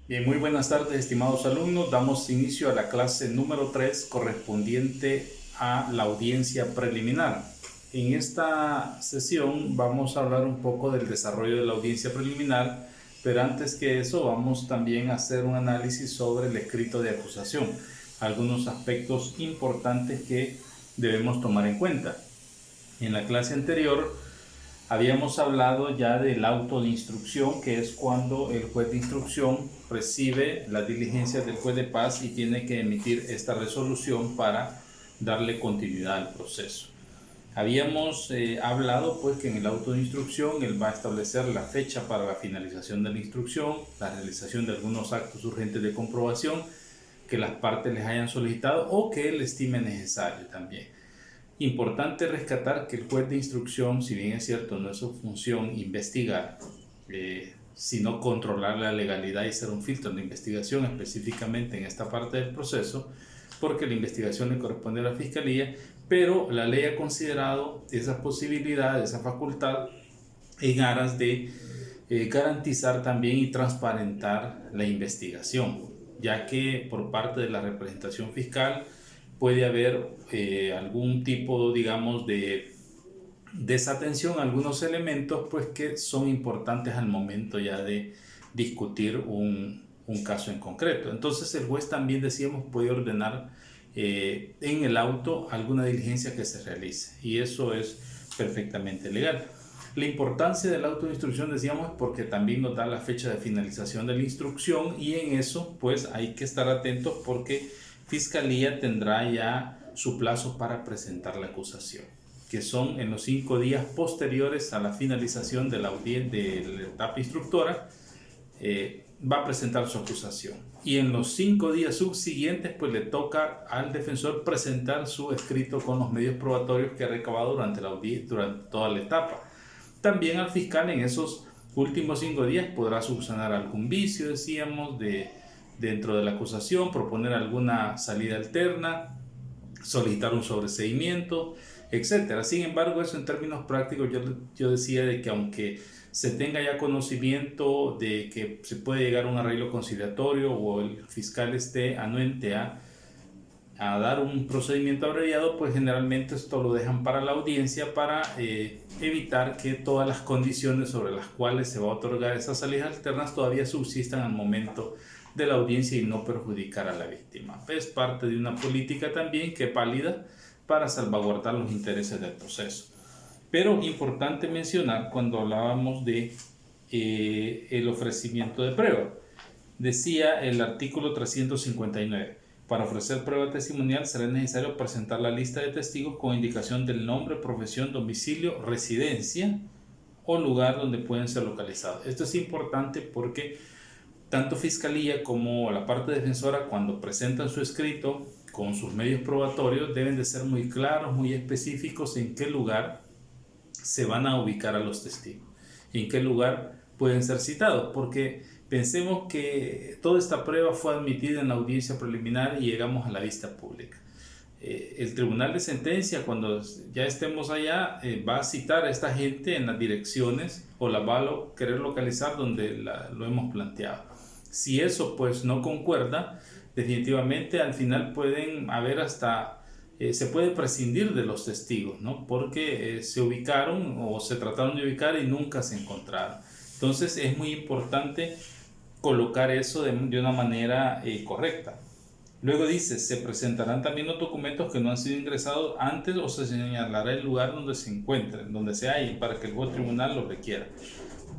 Bien, muy buenas tardes, estimados alumnos. Damos inicio a la clase número 3 correspondiente a la audiencia preliminar. En esta sesión vamos a hablar un poco del desarrollo de la audiencia preliminar, pero antes que eso vamos también a hacer un análisis sobre el escrito de acusación, algunos aspectos importantes que debemos tomar en cuenta. En la clase anterior habíamos hablado ya del auto de instrucción, que es cuando el juez de instrucción recibe las diligencias del juez de paz y tiene que emitir esta resolución para darle continuidad al proceso. Habíamos hablado pues que en el auto de instrucción él va a establecer la fecha para la finalización de la instrucción, la realización de algunos actos urgentes de comprobación que las partes les hayan solicitado o que él estime necesario también. Importante rescatar que el juez de instrucción, si bien es cierto, no es su función investigar, sino controlar la legalidad y ser un filtro de investigación específicamente en esta parte del proceso, porque la investigación le corresponde a la Fiscalía, pero la ley ha considerado esa posibilidad, esa facultad, en aras de garantizar también y transparentar la investigación, ya que por parte de la representación fiscal puede haber algún tipo, digamos, de desatención a algunos elementos pues que son importantes al momento ya de discutir un caso en concreto. Entonces el juez también, decíamos, puede ordenar en el auto alguna diligencia que se realice, y eso es perfectamente legal. La importancia del auto de instrucción, decíamos, es porque también nos da la fecha de finalización de la instrucción, y en eso pues hay que estar atentos porque Fiscalía tendrá ya su plazo para presentar la acusación, que son en los 5 días posteriores a la finalización de la etapa instructora. Va a presentar su acusación, y en los 5 días subsiguientes pues le toca al defensor presentar su escrito con los medios probatorios que ha recabado durante toda la etapa. También al fiscal en esos últimos 5 días podrá subsanar algún vicio, decíamos, dentro de la acusación, proponer alguna salida alterna, solicitar un sobreseimiento, etc. Sin embargo, eso en términos prácticos yo decía de que aunque se tenga ya conocimiento de que se puede llegar a un arreglo conciliatorio o el fiscal esté anuente a dar un procedimiento abreviado, pues generalmente esto lo dejan para la audiencia para evitar que todas las condiciones sobre las cuales se va a otorgar esas salidas alternas todavía subsistan al momento de la audiencia y no perjudicar a la víctima. Es parte de una política también que es válida para salvaguardar los intereses del proceso. Pero importante mencionar cuando hablábamos de el ofrecimiento de prueba. Decía el artículo 359, para ofrecer prueba testimonial será necesario presentar la lista de testigos con indicación del nombre, profesión, domicilio, residencia o lugar donde pueden ser localizados. Esto es importante porque tanto Fiscalía como la parte defensora, cuando presentan su escrito con sus medios probatorios, deben de ser muy claros, muy específicos en qué lugar se van a ubicar a los testigos, en qué lugar pueden ser citados, porque pensemos que toda esta prueba fue admitida en la audiencia preliminar y llegamos a la vista pública. El tribunal de sentencia, cuando ya estemos allá, va a citar a esta gente en las direcciones o la va a querer localizar donde lo hemos planteado. Si eso pues no concuerda, definitivamente al final pueden haber hasta se puede prescindir de los testigos, ¿no? Porque se ubicaron o se trataron de ubicar y nunca se encontraron. Entonces es muy importante colocar eso de una manera correcta. Luego dice, se presentarán también los documentos que no han sido ingresados antes o se señalará el lugar donde se encuentren, donde se hallen, para que el juez tribunal lo requiera.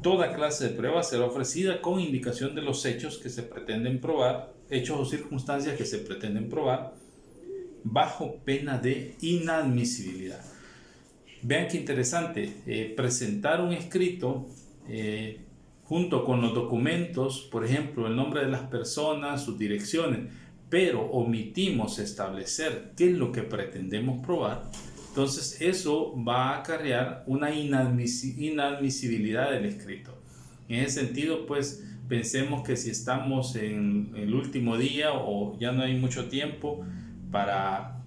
Toda clase de prueba será ofrecida con indicación de los hechos que se pretenden probar, hechos o circunstancias que se pretenden probar, bajo pena de inadmisibilidad. Vean qué interesante, presentar un escrito junto con los documentos, por ejemplo, el nombre de las personas, sus direcciones, pero omitimos establecer qué es lo que pretendemos probar. Entonces eso va a acarrear una inadmisibilidad del escrito. En ese sentido, pues pensemos que si estamos en el último día o ya no hay mucho tiempo para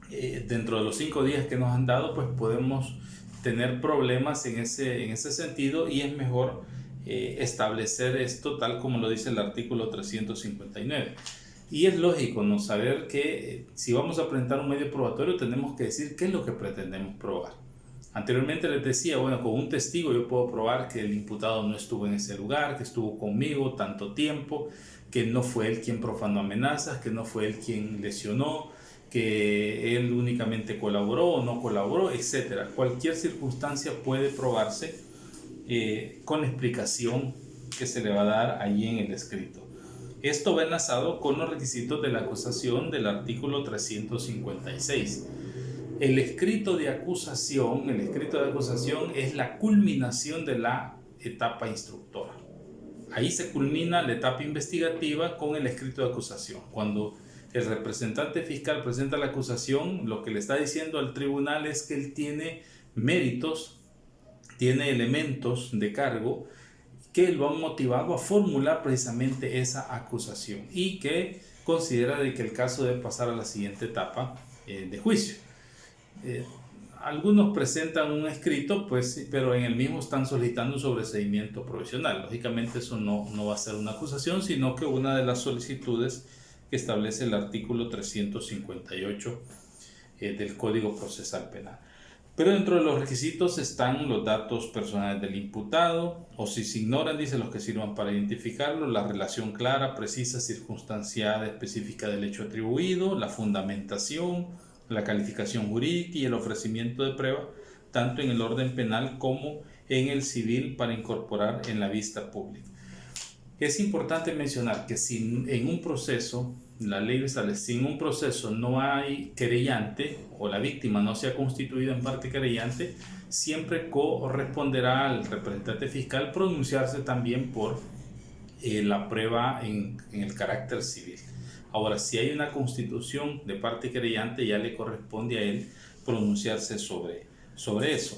dentro de los 5 días que nos han dado, pues podemos tener problemas en ese sentido, y es mejor establecer esto tal como lo dice el artículo 359. Y es lógico no saber que si vamos a presentar un medio probatorio tenemos que decir qué es lo que pretendemos probar. Anteriormente les decía, bueno, con un testigo yo puedo probar que el imputado no estuvo en ese lugar, que estuvo conmigo tanto tiempo, que no fue él quien profanó amenazas, que no fue él quien lesionó, que él únicamente colaboró o no colaboró, etc. Cualquier circunstancia puede probarse con la explicación que se le va a dar allí en el escrito. Esto va enlazado con los requisitos de la acusación del artículo 356. El escrito de acusación es la culminación de la etapa instructora. Ahí se culmina la etapa investigativa con el escrito de acusación. Cuando el representante fiscal presenta la acusación, lo que le está diciendo al tribunal es que él tiene méritos, tiene elementos de cargo que lo han motivado a formular precisamente esa acusación y que considera de que el caso debe pasar a la siguiente etapa de juicio. Algunos presentan un escrito, pues, pero en el mismo están solicitando un sobreseimiento provisional. Lógicamente eso no va a ser una acusación, sino que una de las solicitudes que establece el artículo 358 del Código Procesal Penal. Pero dentro de los requisitos están los datos personales del imputado, o si se ignoran, dice, los que sirvan para identificarlo, la relación clara, precisa, circunstanciada, específica del hecho atribuido, la fundamentación, la calificación jurídica y el ofrecimiento de prueba, tanto en el orden penal como en el civil, para incorporar en la vista pública. Es importante mencionar que si en un proceso, la ley establece, si en un proceso no hay querellante o la víctima no se ha constituido en parte querellante, siempre corresponderá al representante fiscal pronunciarse también por la prueba en el carácter civil. Ahora, si hay una constitución de parte querellante, ya le corresponde a él pronunciarse sobre eso.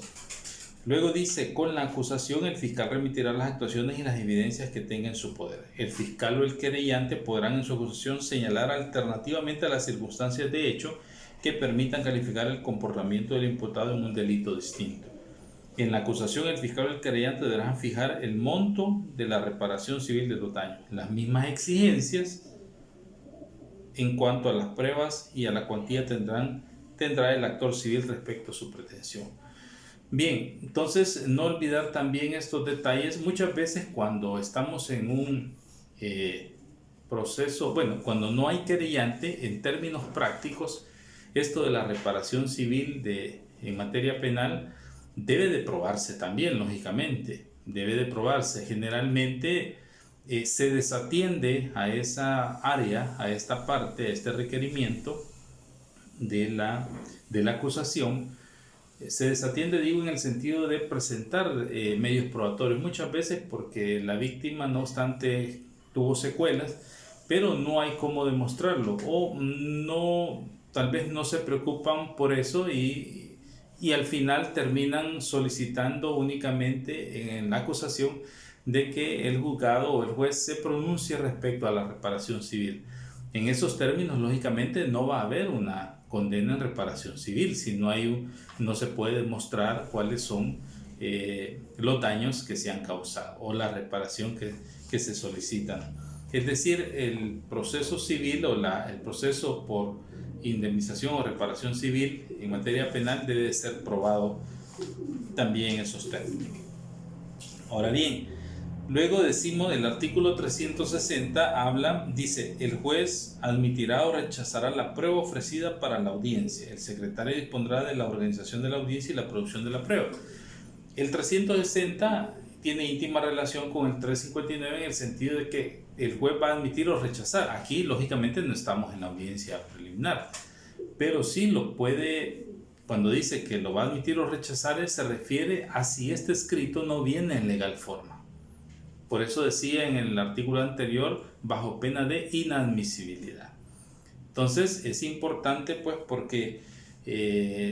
Luego dice, con la acusación el fiscal remitirá las actuaciones y las evidencias que tenga en su poder. El fiscal o el querellante podrán en su acusación señalar alternativamente a las circunstancias de hecho que permitan calificar el comportamiento del imputado en un delito distinto. En la acusación el fiscal o el querellante deberán fijar el monto de la reparación civil de los daños. Las mismas exigencias en cuanto a las pruebas y a la cuantía tendrá el actor civil respecto a su pretensión. Bien, entonces no olvidar también estos detalles. Muchas veces cuando estamos en un proceso, bueno, cuando no hay querellante, en términos prácticos, esto de la reparación civil en materia penal debe de probarse también, lógicamente. Debe de probarse. Generalmente se desatiende a esa área, a esta parte, a este requerimiento de la acusación. Se desatiende, digo, en el sentido de presentar medios probatorios, muchas veces porque la víctima, no obstante, tuvo secuelas, pero no hay cómo demostrarlo, o no, tal vez no se preocupan por eso y al final terminan solicitando únicamente en la acusación de que el juzgado o el juez se pronuncie respecto a la reparación civil. En esos términos, lógicamente, no va a haber una condena en reparación civil si no se puede demostrar cuáles son los daños que se han causado o la reparación que se solicitan. Es decir, el proceso civil o el proceso por indemnización o reparación civil en materia penal debe de ser probado también en esos términos. Ahora bien, luego decimos, el artículo 360 dice, el juez admitirá o rechazará la prueba ofrecida para la audiencia. El secretario dispondrá de la organización de la audiencia y la producción de la prueba. El 360 tiene íntima relación con el 359 en el sentido de que el juez va a admitir o rechazar. Aquí, lógicamente, no estamos en la audiencia preliminar, pero sí lo puede. Cuando dice que lo va a admitir o rechazar, se refiere a si este escrito no viene en legal forma. Por eso decía en el artículo anterior, bajo pena de inadmisibilidad. Entonces es importante, pues, porque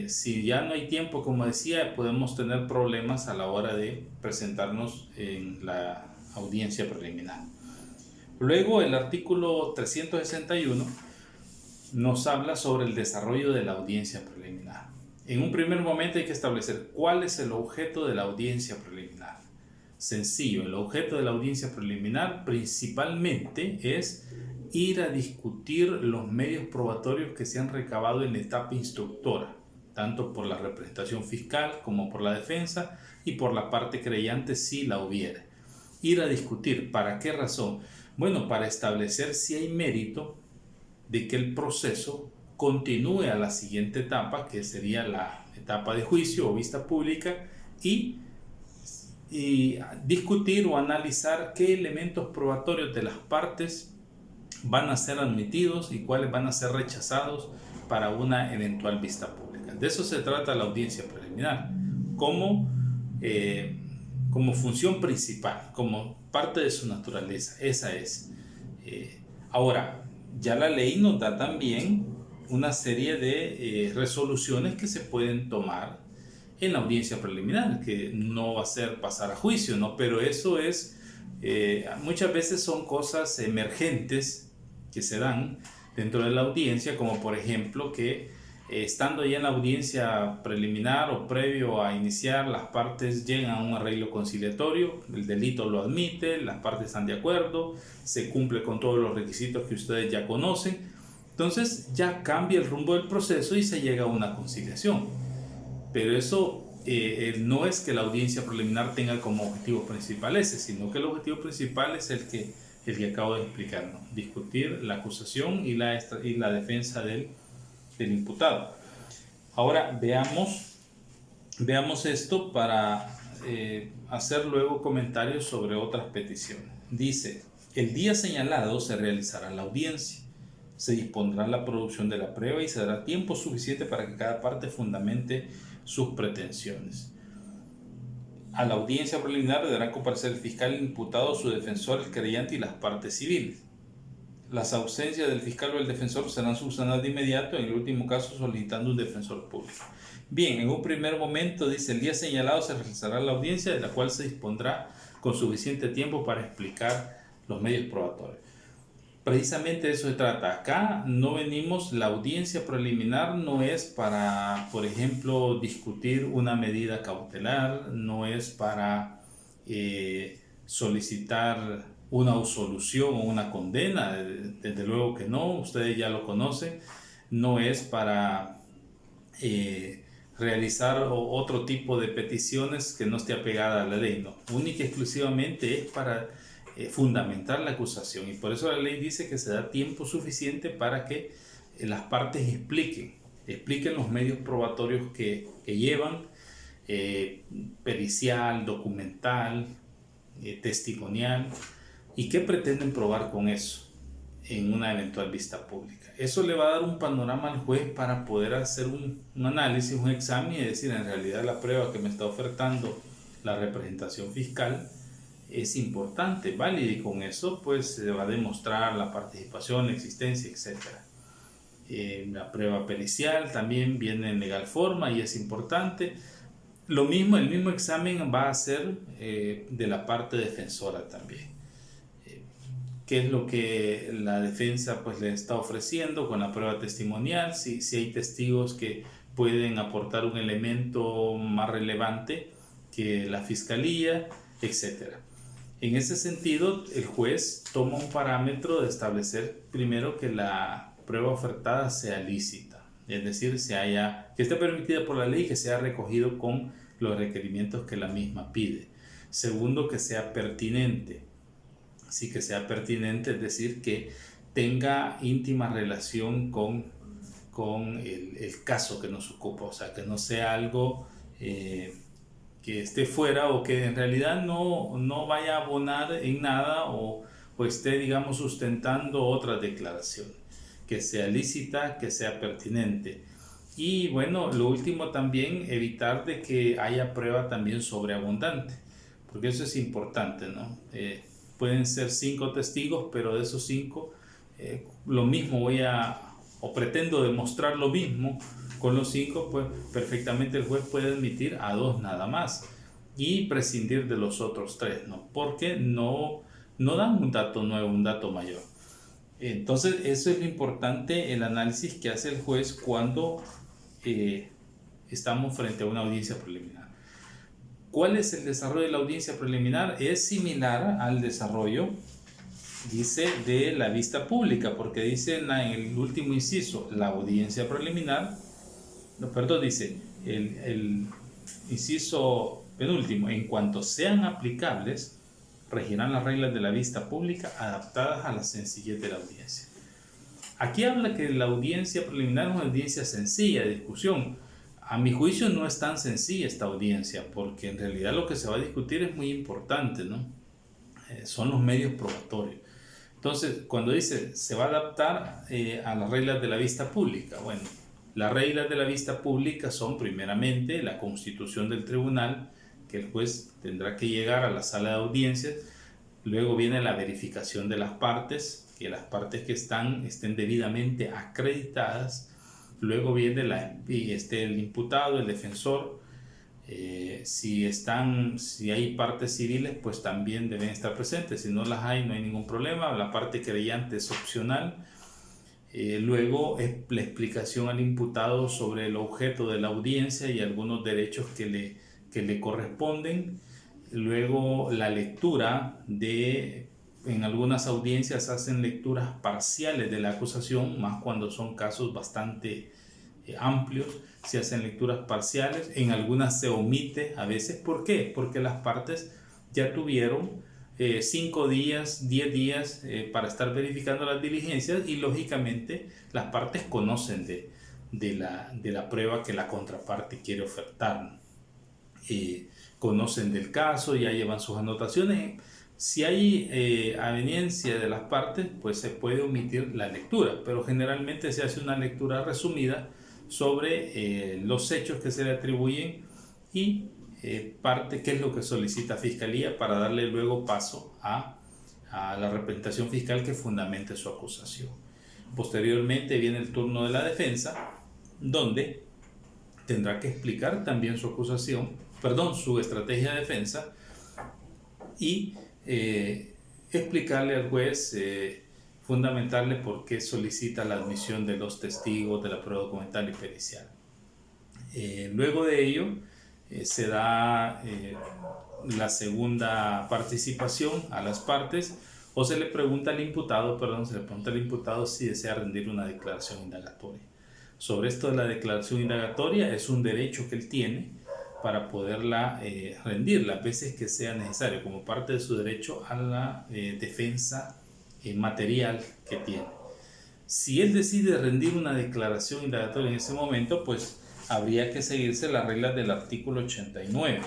si ya no hay tiempo, como decía, podemos tener problemas a la hora de presentarnos en la audiencia preliminar. Luego el artículo 361 nos habla sobre el desarrollo de la audiencia preliminar. En un primer momento hay que establecer cuál es el objeto de la audiencia preliminar. sencillo. El objeto de la audiencia preliminar principalmente es ir a discutir los medios probatorios que se han recabado en la etapa instructora, tanto por la representación fiscal como por la defensa y por la parte creyente si la hubiere. Ir a discutir, ¿para qué razón? Bueno, para establecer si hay mérito de que el proceso continúe a la siguiente etapa, que sería la etapa de juicio o vista pública, y discutir o analizar qué elementos probatorios de las partes van a ser admitidos y cuáles van a ser rechazados para una eventual vista pública. De eso se trata la audiencia preliminar, como función principal, como parte de su naturaleza. Esa es. Ahora, ya la ley nos da también una serie de resoluciones que se pueden tomar en la audiencia preliminar, que no va a ser pasar a juicio, ¿no? Pero eso es, muchas veces son cosas emergentes que se dan dentro de la audiencia, como por ejemplo que estando ya en la audiencia preliminar o previo a iniciar, las partes llegan a un arreglo conciliatorio, el delito lo admite, las partes están de acuerdo, se cumple con todos los requisitos que ustedes ya conocen, entonces ya cambia el rumbo del proceso y se llega a una conciliación. Pero eso no es que la audiencia preliminar tenga como objetivo principal ese, sino que el objetivo principal es el que acabo de explicar, ¿no? Discutir la acusación y la defensa del imputado. Ahora veamos esto para hacer luego comentarios sobre otras peticiones. Dice, el día señalado se realizará la audiencia, se dispondrá la producción de la prueba y se dará tiempo suficiente para que cada parte fundamente sus pretensiones. A la audiencia preliminar deberán comparecer el fiscal, el imputado, su defensor, el querellante y las partes civiles. Las ausencias del fiscal o el defensor serán subsanadas de inmediato, en el último caso solicitando un defensor público. Bien, en un primer momento dice, el día señalado se realizará la audiencia, de la cual se dispondrá con suficiente tiempo para explicar los medios probatorios. Precisamente de eso se trata. Acá no venimos, la audiencia preliminar no es para, por ejemplo, discutir una medida cautelar, no es para solicitar una absolución o una condena, desde luego que no, ustedes ya lo conocen, no es para realizar otro tipo de peticiones que no esté apegada a la ley, no, única y exclusivamente es para fundamentar la acusación, y por eso la ley dice que se da tiempo suficiente para que las partes expliquen los medios probatorios que llevan, pericial, documental, testimonial, y qué pretenden probar con eso en una eventual vista pública. Eso le va a dar un panorama al juez para poder hacer un análisis, un examen y decir, en realidad la prueba que me está ofertando la representación fiscal es importante, válida, y con eso pues se va a demostrar la participación, la existencia, etc. La prueba pericial también viene en legal forma y es importante. El mismo examen va a ser de la parte defensora también. ¿Qué es lo que la defensa pues le está ofreciendo con la prueba testimonial? Si hay testigos que pueden aportar un elemento más relevante que la fiscalía, etc. En ese sentido, el juez toma un parámetro de establecer primero que la prueba ofertada sea lícita, es decir, que esté permitida por la ley y que sea recogido con los requerimientos que la misma pide. Segundo, que sea pertinente. Sí, que sea pertinente, es decir, que tenga íntima relación con el caso que nos ocupa, o sea, que no sea algo que esté fuera o que en realidad no vaya a abonar en nada o esté, digamos, sustentando otras declaraciones, que sea lícita, que sea pertinente. Y bueno, lo último también, evitar de que haya prueba también sobreabundante, porque eso es importante, ¿no? Pueden ser 5 testigos, pero de esos 5 lo mismo o pretendo demostrar lo mismo. Con los 5, pues perfectamente el juez puede admitir a 2 nada más y prescindir de los otros 3, ¿no? Porque no dan un dato nuevo, un dato mayor. Entonces, eso es lo importante, el análisis que hace el juez cuando estamos frente a una audiencia preliminar. ¿Cuál es el desarrollo de la audiencia preliminar? Es similar al desarrollo, dice, de la vista pública, porque dice en el último inciso, la audiencia preliminar, no, perdón, dice el inciso penúltimo, en cuanto sean aplicables, regirán las reglas de la vista pública adaptadas a la sencillez de la audiencia. Aquí habla que la audiencia preliminar es una audiencia sencilla de discusión. A mi juicio no es tan sencilla esta audiencia, porque en realidad lo que se va a discutir es muy importante, ¿no? Son los medios probatorios. Entonces, cuando dice se va a adaptar a las reglas de la vista pública, bueno, las reglas de la vista pública son primeramente la constitución del tribunal, que el juez tendrá que llegar a la sala de audiencias, luego viene la verificación de las partes, que las partes que estén debidamente acreditadas, luego viene el imputado, el defensor, si hay partes civiles, pues también deben estar presentes. Si no las hay, no hay ningún problema. La parte creyente es opcional. Luego es la explicación al imputado sobre el objeto de la audiencia y algunos derechos que le corresponden. Luego la lectura en algunas audiencias hacen lecturas parciales de la acusación, más cuando son casos bastante amplios, se hacen lecturas parciales, en algunas se omite a veces. ¿Por qué? Porque las partes ya tuvieron 5 días, 10 días para estar verificando las diligencias y lógicamente las partes conocen de la prueba que la contraparte quiere ofertar. Conocen del caso, ya llevan sus anotaciones. Si hay aveniencia de las partes, pues se puede omitir la lectura, pero generalmente se hace una lectura resumida sobre los hechos que se le atribuyen y qué es lo que solicita Fiscalía para darle luego paso a la representación fiscal que fundamente su acusación. Posteriormente viene el turno de la defensa, donde tendrá que explicar también su estrategia de defensa y explicarle al juez, fundamentarle por qué solicita la admisión de los testigos de la prueba documental y pericial. Luego de ello se da la segunda participación a las partes, o se le pregunta al imputado si desea rendir una declaración indagatoria. Sobre esto de la declaración indagatoria, es un derecho que él tiene para poderla rendir las veces que sea necesario, como parte de su derecho a la defensa material que tiene. Si él decide rendir una declaración indagatoria en ese momento, pues habría que seguirse las reglas del artículo 89.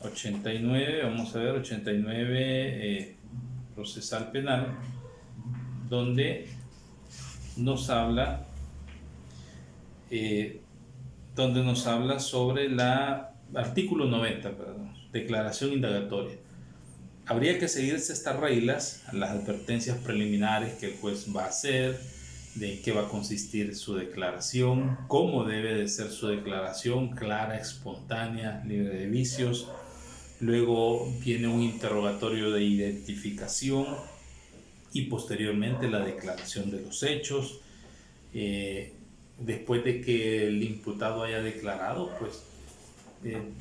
89, vamos a ver, 89 procesal penal, donde nos habla sobre artículo 90, declaración indagatoria. Habría que seguirse estas reglas, las advertencias preliminares que el juez va a hacer, de qué va a consistir su declaración, cómo debe de ser su declaración, clara, espontánea, libre de vicios. Luego viene un interrogatorio de identificación y posteriormente la declaración de los hechos. Después de que el imputado haya declarado, pues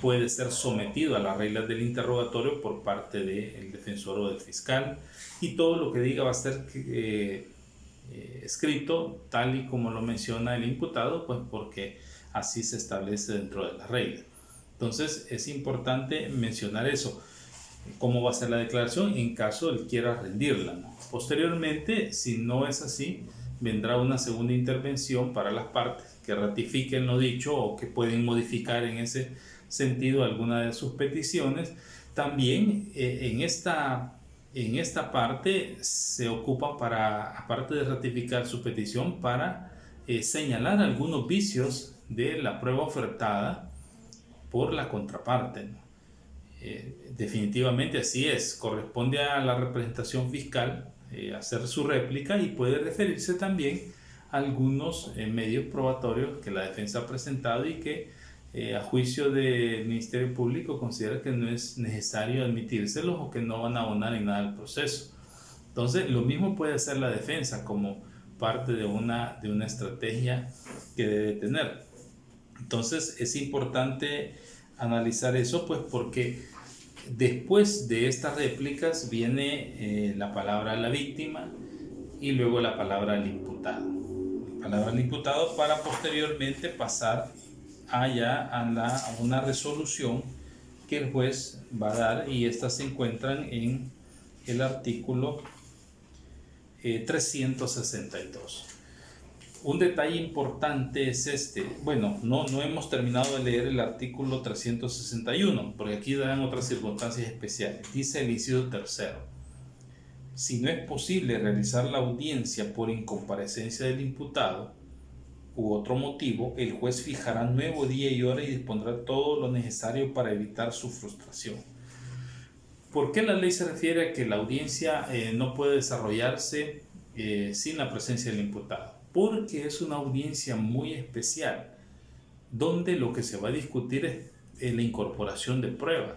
puede ser sometido a las reglas del interrogatorio por parte del defensor o del fiscal, y todo lo que diga va a ser escrito tal y como lo menciona el imputado, pues porque así se establece dentro de las reglas. Entonces es importante mencionar eso, cómo va a ser la declaración en caso él quiera rendirla, ¿no? Posteriormente, si no es así, vendrá una segunda intervención para las partes que ratifiquen lo dicho o que pueden modificar en ese sentido alguna de sus peticiones. También en esta parte se ocupa para, aparte de ratificar su petición, para señalar algunos vicios de la prueba ofertada por la contraparte, ¿no? Definitivamente así es, corresponde a la representación fiscal hacer su réplica, y puede referirse también a algunos medios probatorios que la defensa ha presentado y que a juicio del Ministerio Público considera que no es necesario admitírselos o que no van a abonar en nada al proceso. Entonces lo mismo puede hacer la defensa como parte de una estrategia que debe tener. Entonces es importante analizar eso, pues porque después de estas réplicas viene la palabra la víctima y luego la palabra al imputado. La palabra al imputado para posteriormente pasar allá a una resolución que el juez va a dar, y estas se encuentran en el artículo 362. Un detalle importante es este. Bueno, no hemos terminado de leer el artículo 361, porque aquí dan otras circunstancias especiales. Dice el inciso tercero: si no es posible realizar la audiencia por incomparecencia del imputado u otro motivo, el juez fijará nuevo día y hora y dispondrá todo lo necesario para evitar su frustración. ¿Por qué la ley se refiere a que la audiencia no puede desarrollarse sin la presencia del imputado? Porque es una audiencia muy especial, donde lo que se va a discutir es la incorporación de prueba,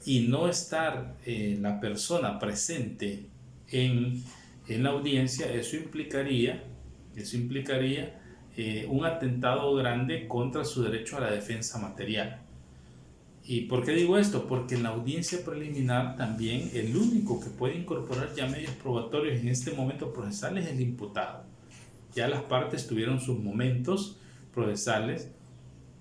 y no estar la persona presente en la audiencia, eso implicaría un atentado grande contra su derecho a la defensa material. ¿Y por qué digo esto? Porque en la audiencia preliminar también el único que puede incorporar ya medios probatorios en este momento procesal es el imputado. Ya las partes tuvieron sus momentos procesales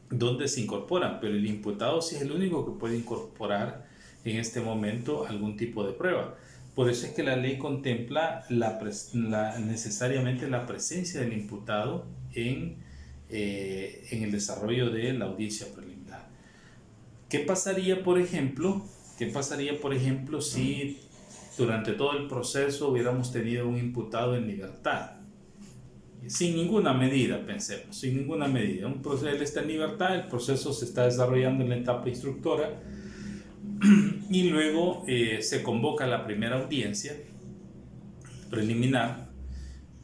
donde se incorporan, pero el imputado sí es el único que puede incorporar en este momento algún tipo de prueba. Por eso es que la ley contempla necesariamente la presencia del imputado en el desarrollo de la audiencia preliminar. ¿Qué pasaría, por ejemplo, si durante todo el proceso hubiéramos tenido un imputado en libertad? Sin ninguna medida, pensemos, sin ninguna medida. Un proceso, él está en libertad, el proceso se está desarrollando en la etapa instructora, y luego se convoca la primera audiencia preliminar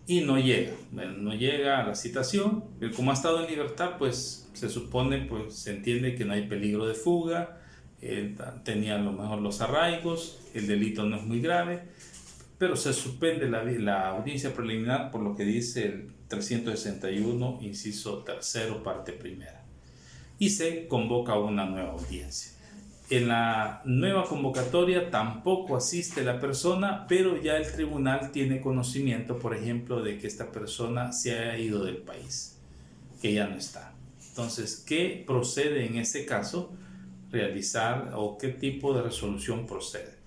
y no llega a la citación. Como ha estado en libertad, pues se supone, pues se entiende que no hay peligro de fuga, tenía a lo mejor los arraigos, el delito no es muy grave, pero se suspende la audiencia preliminar por lo que dice el 361, inciso tercero, parte primera, y se convoca una nueva audiencia. En la nueva convocatoria tampoco asiste la persona, pero ya el tribunal tiene conocimiento, por ejemplo, de que esta persona se ha ido del país, que ya no está. Entonces, ¿qué procede en este caso realizar, o qué tipo de resolución procede?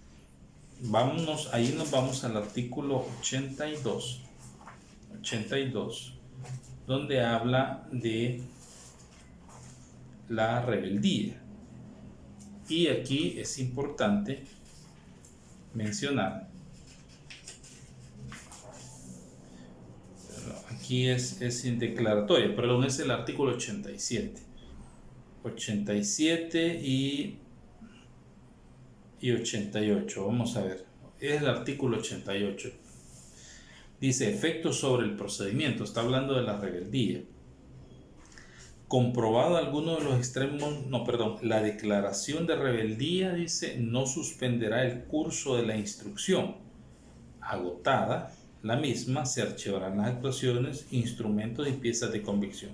Ahí nos vamos al artículo 82, donde habla de la rebeldía. Y aquí es importante mencionar, aquí es indeclaratoria, perdón, es el artículo 87 y 88. Vamos a ver, es el artículo 88. Dice: efectos sobre el procedimiento. Está hablando de la rebeldía. Comprobado alguno de los extremos, la declaración de rebeldía, dice, no suspenderá el curso de la instrucción. Agotada la misma, se archivarán las actuaciones, instrumentos y piezas de convicción.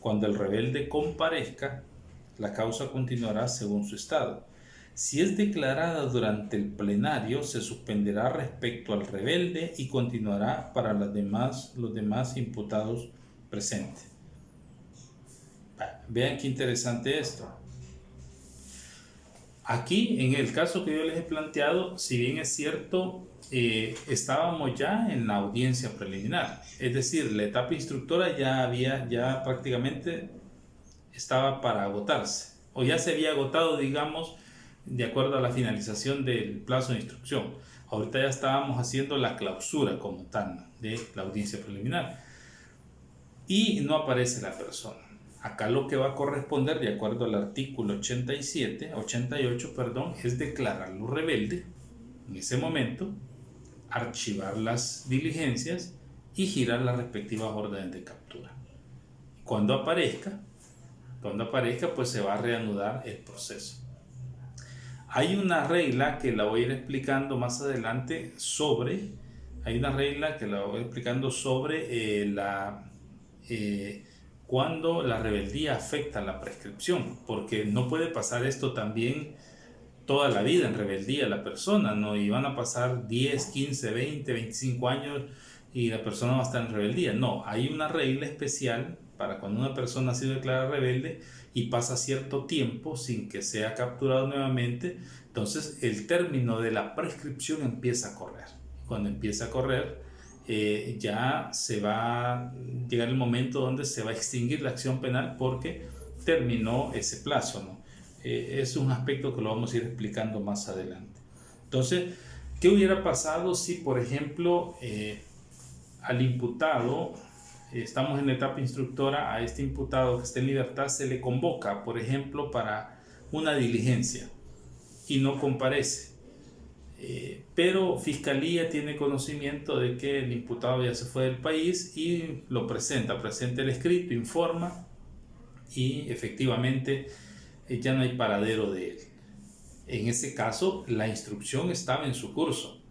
Cuando el rebelde comparezca, la causa continuará según su estado. Si es declarada durante el plenario, se suspenderá respecto al rebelde y continuará para los demás imputados presentes. Vean qué interesante esto. Aquí, en el caso que yo les he planteado, si bien es cierto, estábamos ya en la audiencia preliminar, es decir, la etapa instructora ya prácticamente estaba para agotarse, o ya se había agotado, digamos, de acuerdo a la finalización del plazo de instrucción. Ahorita ya estábamos haciendo la clausura como tal de la audiencia preliminar y no aparece la persona. Acá lo que va a corresponder, de acuerdo al artículo 88, es declararlo rebelde en ese momento, archivar las diligencias y girar las respectivas órdenes de captura. Cuando aparezca, pues se va a reanudar el proceso. Hay una regla que la voy a ir explicando más adelante sobre cuando la rebeldía afecta la prescripción, porque no puede pasar esto también toda la vida en rebeldía la persona, ¿no? Y van a pasar 10, 15, 20, 25 años y la persona va a estar en rebeldía. No, hay una regla especial para cuando una persona ha sido declarada rebelde y pasa cierto tiempo sin que sea capturado nuevamente, entonces el término de la prescripción empieza a correr. Cuando empieza a correr, ya se va a llegar el momento donde se va a extinguir la acción penal porque terminó ese plazo, ¿no? Es un aspecto que lo vamos a ir explicando más adelante. Entonces, ¿qué hubiera pasado si, por ejemplo, al imputado, estamos en la etapa instructora, a este imputado que está en libertad se le convoca, por ejemplo, para una diligencia y no comparece? Pero Fiscalía tiene conocimiento de que el imputado ya se fue del país y lo presenta el escrito, informa y efectivamente ya no hay paradero de él. En ese caso, la instrucción estaba en su curso.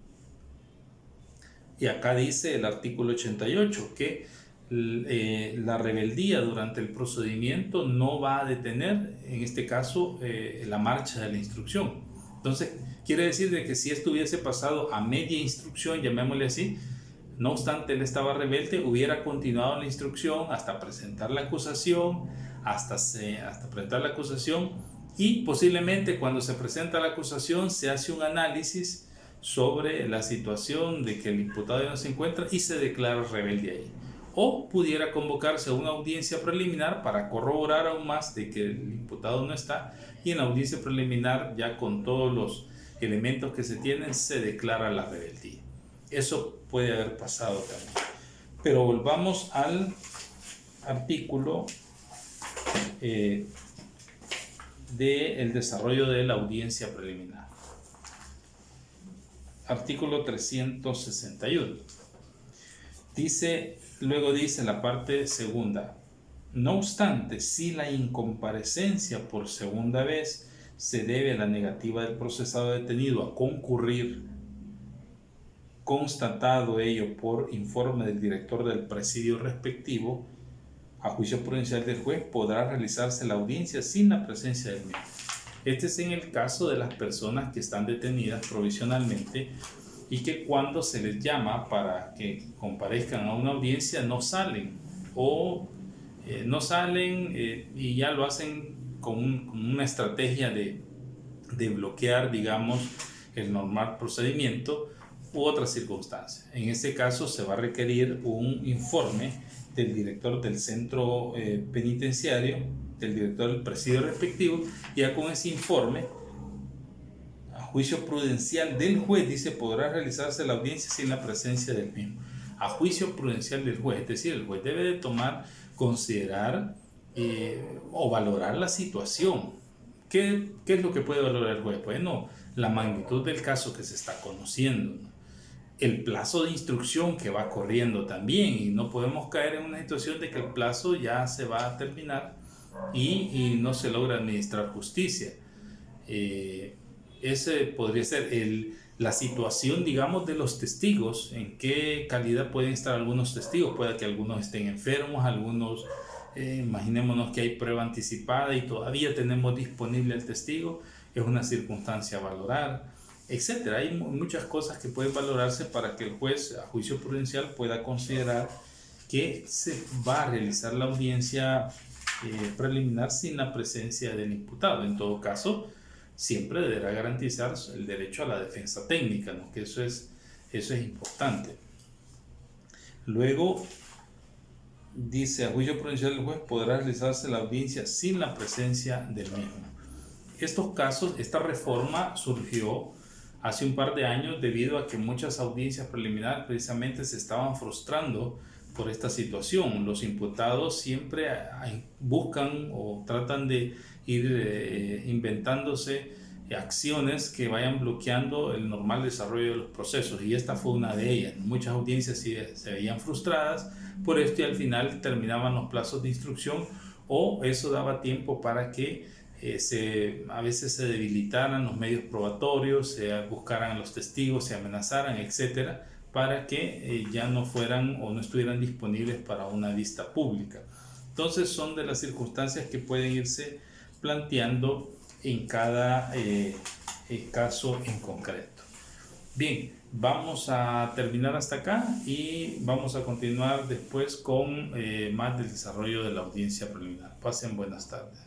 Y acá dice el artículo 88 que la rebeldía durante el procedimiento no va a detener, en este caso, la marcha de la instrucción. Entonces, quiere decir de que si esto hubiese pasado a media instrucción, llamémosle así, no obstante él estaba rebelde, hubiera continuado la instrucción hasta presentar la acusación, hasta presentar la acusación, y posiblemente cuando se presenta la acusación se hace un análisis sobre la situación de que el imputado ya no se encuentra y se declara rebelde ahí. O pudiera convocarse a una audiencia preliminar para corroborar aún más de que el imputado no está, y en la audiencia preliminar, ya con todos los elementos que se tienen, se declara la rebeldía. Eso puede haber pasado también. Pero volvamos al artículo del desarrollo de la audiencia preliminar. Artículo 361. Luego dice la parte segunda: no obstante, si la incomparecencia por segunda vez se debe a la negativa del procesado detenido a concurrir, constatado ello por informe del director del presidio respectivo, a juicio prudencial del juez podrá realizarse la audiencia sin la presencia del mismo. Este es en el caso de las personas que están detenidas provisionalmente y que cuando se les llama para que comparezcan a una audiencia no salen, o no salen y ya lo hacen con una estrategia de bloquear, digamos, el normal procedimiento u otras circunstancias. En este caso se va a requerir un informe del director del centro penitenciario, del director del presidio respectivo, y ya con ese informe, a juicio prudencial del juez, dice, podrá realizarse la audiencia sin la presencia del mismo. A juicio prudencial del juez, es decir, el juez debe de considerar o valorar la situación. ¿Qué es lo que puede valorar el juez? Bueno, la magnitud del caso que se está conociendo, ¿no? El plazo de instrucción que va corriendo también, y no podemos caer en una situación de que el plazo ya se va a terminar y no se logra administrar justicia. Ese podría ser la situación, digamos, de los testigos, en qué calidad pueden estar algunos testigos. Puede que algunos estén enfermos, algunos, imaginémonos que hay prueba anticipada y todavía tenemos disponible el testigo, es una circunstancia a valorar, etcétera. Hay muchas cosas que pueden valorarse para que el juez, a juicio prudencial, pueda considerar que se va a realizar la audiencia preliminar sin la presencia del imputado. En todo caso, siempre deberá garantizar el derecho a la defensa técnica, ¿no? Que eso es importante. Luego dice, a juicio prudencial del juez podrá realizarse la audiencia sin la presencia del mismo. Estos casos, esta reforma surgió hace un par de años debido a que muchas audiencias preliminares precisamente se estaban frustrando por esta situación. Los imputados siempre buscan o tratan de ir inventándose acciones que vayan bloqueando el normal desarrollo de los procesos, y esta fue una de ellas. Muchas audiencias se veían frustradas por esto y al final terminaban los plazos de instrucción, o eso daba tiempo para que a veces se debilitaran los medios probatorios, se buscaran a los testigos, se amenazaran, etcétera, para que ya no fueran o no estuvieran disponibles para una vista pública. Entonces son de las circunstancias que pueden irse planteando en cada caso en concreto. Bien, vamos a terminar hasta acá y vamos a continuar después con más del desarrollo de la audiencia preliminar. Pasen buenas tardes.